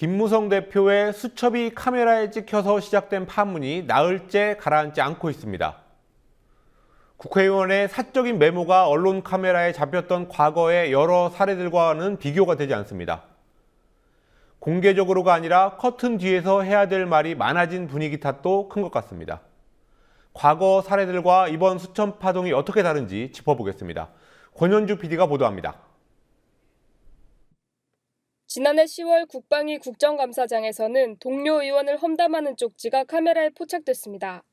김무성 대표의 수첩이 카메라에 찍혀서 시작된 파문이 나흘째 가라앉지 않고 있습니다. 국회의원의 사적인 메모가 언론 카메라에 잡혔던 과거의 여러 사례들과는 비교가 되지 않습니다. 공개적으로가 아니라 커튼 뒤에서 해야 될 말이 많아진 분위기 탓도 큰 것 같습니다. 과거 사례들과 이번 수첩 파동이 어떻게 다른지 짚어보겠습니다. 권현주 PD가 보도합니다. 지난해 10월 국방위 국정감사장에서는 동료 의원을 험담하는 쪽지가 카메라에 포착됐습니다.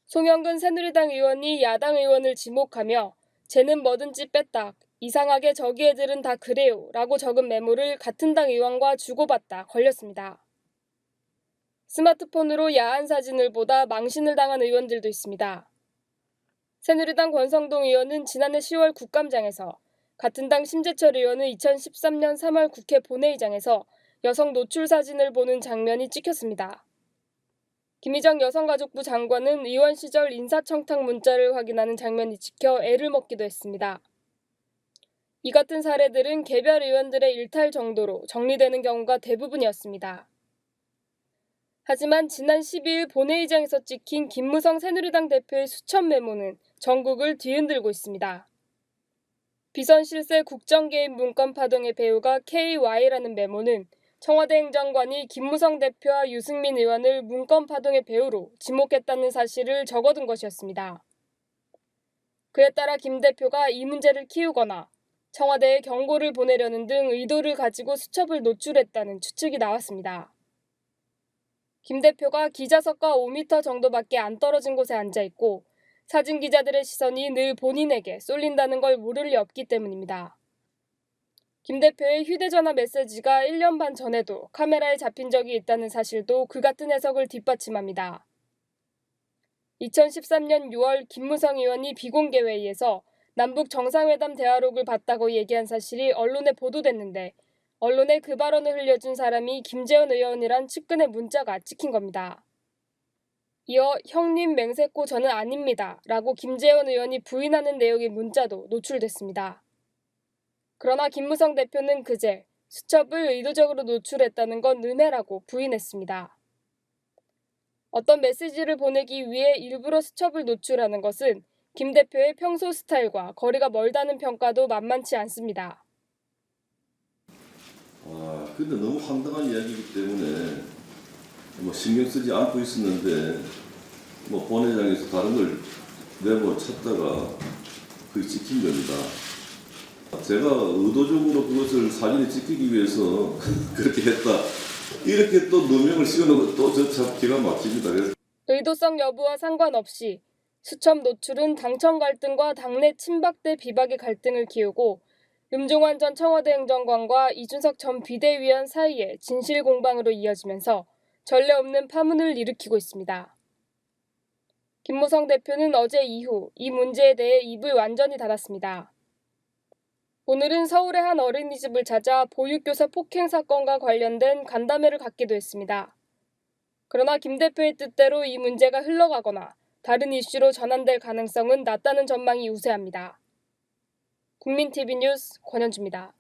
송영근 새누리당 의원이 야당 의원을 지목하며 쟤는 뭐든지 뺐다, 이상하게 저기 애들은 다 그래요 라고 적은 메모를 같은 당 의원과 주고받다 걸렸습니다. 스마트폰으로 야한 사진을 보다 망신을 당한 의원들도 있습니다. 새누리당 권성동 의원은 지난해 10월 국감장에서, 같은 당 심재철 의원은 2013년 3월 국회 본회의장에서 여성 노출 사진을 보는 장면이 찍혔습니다. 김희정 여성가족부 장관은 의원 시절 인사청탁 문자를 확인하는 장면이 찍혀 애를 먹기도 했습니다. 이 같은 사례들은 개별 의원들의 일탈 정도로 정리되는 경우가 대부분이었습니다. 하지만 지난 12일 본회의장에서 찍힌 김무성 새누리당 대표의 수첩 메모는 전국을 뒤흔들고 있습니다. 비선실세 국정개입 문건 파동의 배우가 KY라는 메모는 청와대 행정관이 김무성 대표와 유승민 의원을 문건 파동의 배우로 지목했다는 사실을 적어둔 것이었습니다. 그에 따라 김 대표가 이 문제를 키우거나 청와대에 경고를 보내려는 등 의도를 가지고 수첩을 노출했다는 추측이 나왔습니다. 김 대표가 기자석과 5m 정도밖에 안 떨어진 곳에 앉아 있고 사진 기자들의 시선이 늘 본인에게 쏠린다는 걸 모를 리 없기 때문입니다. 김 대표의 휴대전화 메시지가 1년 반 전에도 카메라에 잡힌 적이 있다는 사실도 그 같은 해석을 뒷받침합니다. 2013년 6월 김무성 의원이 비공개 회의에서 남북 정상회담 대화록을 봤다고 얘기한 사실이 언론에 보도됐는데 언론에 그 발언을 흘려준 사람이 김재원 의원이란 측근의 문자가 찍힌 겁니다. 이어 형님 맹세코 저는 아닙니다 라고 김재원 의원이 부인하는 내용의 문자도 노출됐습니다. 그러나 김무성 대표는 그제 수첩을 의도적으로 노출했다는 건 음해라고 부인했습니다. 어떤 메시지를 보내기 위해 일부러 수첩을 노출하는 것은 김 대표의 평소 스타일과 거리가 멀다는 평가도 만만치 않습니다. 근데 너무 황당한 이야기이기 때문에 신경 쓰지 않고 있었는데 본회의장에서 다른 걸 메모 찾다가 그게 찍힌 겁니다. 제가 의도적으로 그것을 사진에 찍히기 위해서 그렇게 했다. 이렇게 또 누명을 씌워놓고 또 저 참 기가 막힙니다. 의도성 여부와 상관없이 수첩 노출은 당청 갈등과 당내 친박 대 비박의 갈등을 키우고 음종환 전 청와대 행정관과 이준석 전 비대위원 사이의 진실 공방으로 이어지면서 전례 없는 파문을 일으키고 있습니다. 김무성 대표는 어제 이후 이 문제에 대해 입을 완전히 닫았습니다. 오늘은 서울의 한 어린이집을 찾아 보육교사 폭행 사건과 관련된 간담회를 갖기도 했습니다. 그러나 김 대표의 뜻대로 이 문제가 흘러가거나 다른 이슈로 전환될 가능성은 낮다는 전망이 우세합니다. 국민TV 뉴스 권현주입니다.